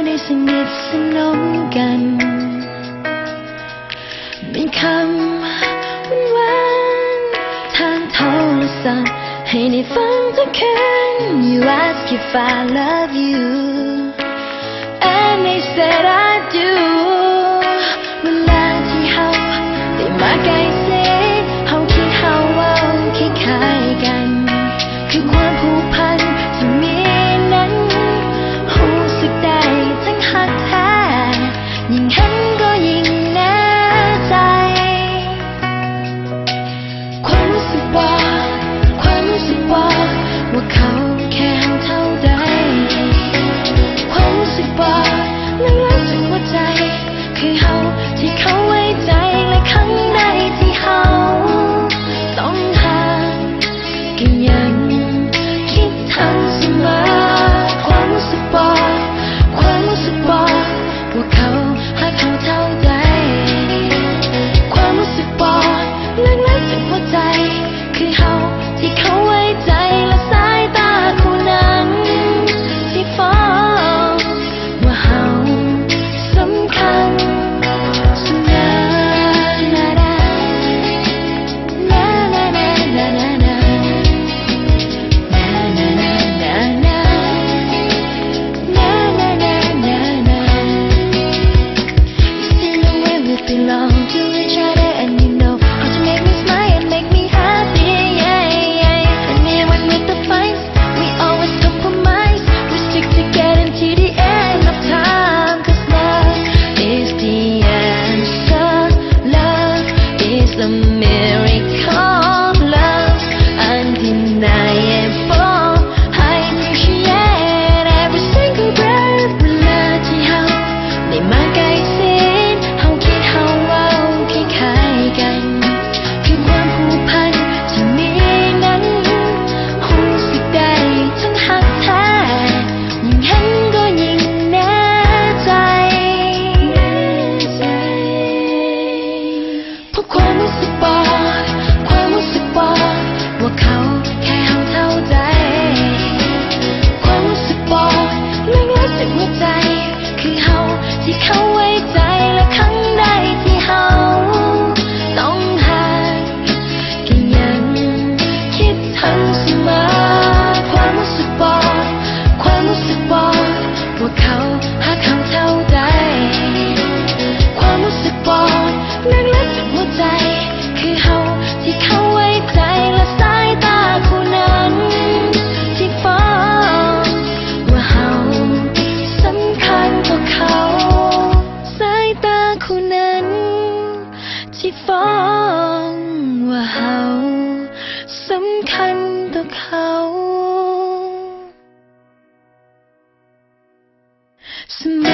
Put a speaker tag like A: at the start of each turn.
A: ได้สนิทสนมกันเป็นคำหวานทางโทรศัพท์ให้ได้ฟังทุกคืน You ask if I love you and they said I do เวลาที่เฮาได้มาใกล้ชิดเฮาคิดเฮาเว้าคล้ายๆกันคือความผูกพันที่มีนั้นรู้สึกได้ทั้งฮักแท้ยิ่งเห็นก็ยิ่งแน่ใจความรู้สึกว่าเขาแค่เท่าใดความรู้สึกว่าลึกๆจากหัวใจคือเฮาที่เขาไว้ใจและครั้งใดที่เฮาต้องห่างก็ยังคิดถึงเสมอความรู้สึกว่าเขาหักเท่าใดความรู้สึกว่าลึกๆจากหัวใจคือเฮาที่เขาไว้ใจและสายตาคู่นั้นที่ฟ้องว่าเฮาสำคัญเสมอbelong to each other and you know how to make me smile and make me happy and even with the fights we always compromise we stick together to the end of time cause love is the answer love is the miracle love undeniable I appreciate every single breath เวลาที่เฮาได้มาใกล้ชิดกันคือความผูกพันที่มีนั้นรู้สึกได้ทั้งฮักแท้ยิ่งเห็นก็ยิ่งแน่ใจเพราะความรู้สึกบอกว่าเขาแค่เท่าใจความรู้สึกบอกลึกๆจากหัวใจคือเฮาที่เขาไว้ใจและครั้งใดที่เฮาต้องห่างก็ยังคิดถึงเสมอความรู้สึกบอกว่าเขาหักเท่าใดความรู้สึกบอกลึกๆจากหัวใจคือเฮาที่เขาไว้ใจและสายตาคู่นั้นที่ฟ้องว่าเฮาสำคัญต่อเขาสายตาคู่นั้นที่ฟ้องว่าเฮาสำคัญต่อเขาเสมอ